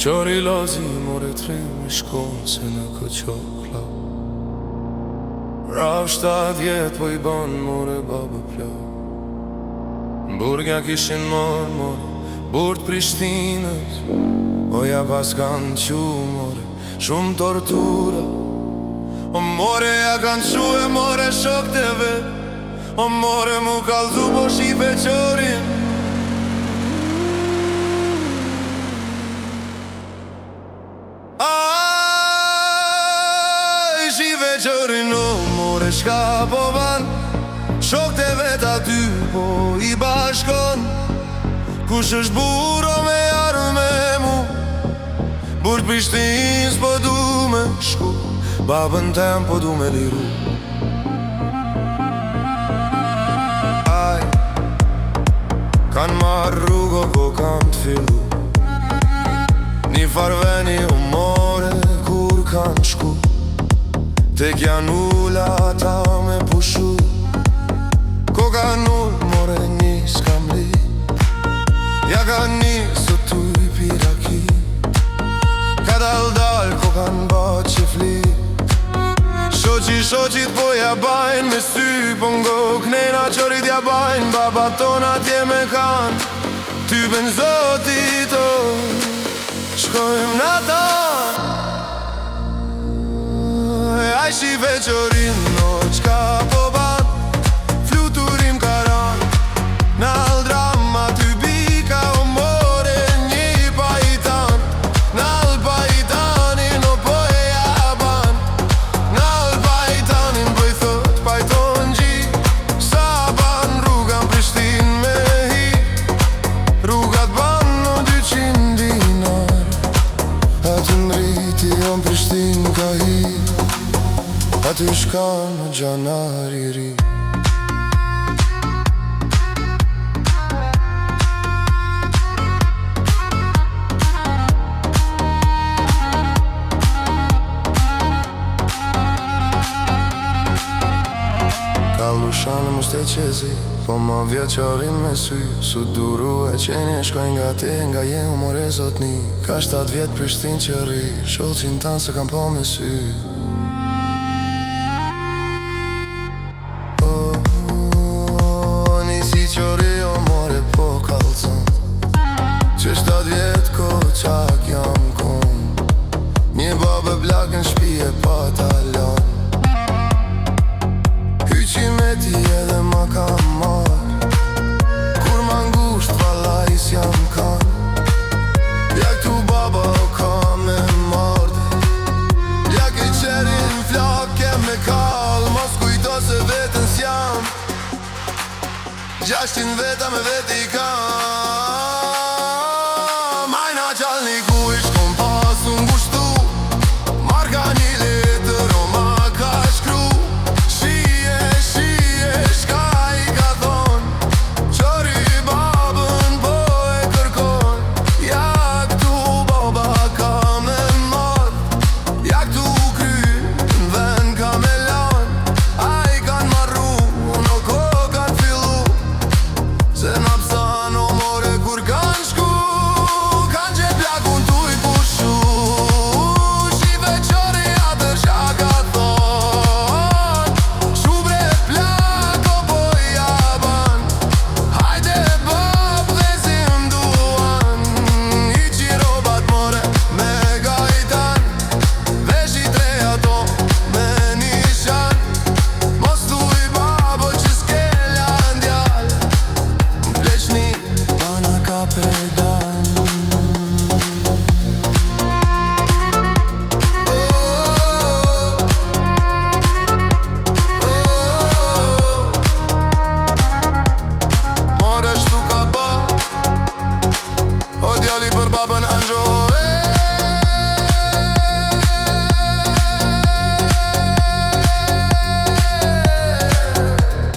Qori lozi more trimi shkon se në këqokla. Rav 7 po I ban more babë plak. Burgja kishin more burt Prishtinës. O ja pas kanë qu more shumë tortura. O more ja kanë qu e more shok të vet. O more mu kalzu po shipe qorin. Aj, shipe qorin o more shka po ban. Shok të vet aty po I bashkon. Kush është buro me jarë me mu. Burt Prishtinës po du me shku. Babën tem po du me liru. Aj, kanë marrë rrugo ko kanë t'fillu. Një farveni u more kur kanë shku. Tek janë ulla ata me pushu. Ko kanë ullë more njës kam li. Ja kanë njësë të I piraki. Ka dal ko kanë bat që fli. Shoqit po ja bajnë me sy. Po ngo knena qorit ja bajnë. Baba tona tje me kanë. Ty ben zotit o shkojmë në ta. Aj shive qorin o qka po bat. Fluturim karan nal drama ty bika o more një pajtan. Nal pajtanin o po e jaban. Nal pajtanin po I thot pajton gji. Sa ban rrugan Prishtin me hi. Rrugat ban o 200 dinar. Aty mriti o Prishtin ka hi. Aty shka në gjanar I ri. Shanë më ste qezi, po ma vjeqarin me sy. Su duru e qenje shkoj nga te, nga jenë more zotni. Ka 7 vjet Prishtin që ri, shoqin tanë se kam po me sy. Nisi qori o more po kalzon. Që 7 vjet ko qak jam kon. Një babë blak në shpi e pa talon. Hyqimeti edhe ma ka marr. Kur ma ngusht valajs jam kan. Ja këtu baba o ka me mardë. Ja ke qerin flake me kall. Mos kujto se vetën s'jam. 600 veta me veti kam. Majna qalni ku ish kom pas unë gushtu. Marka një letër o ma ka shkru. Pedal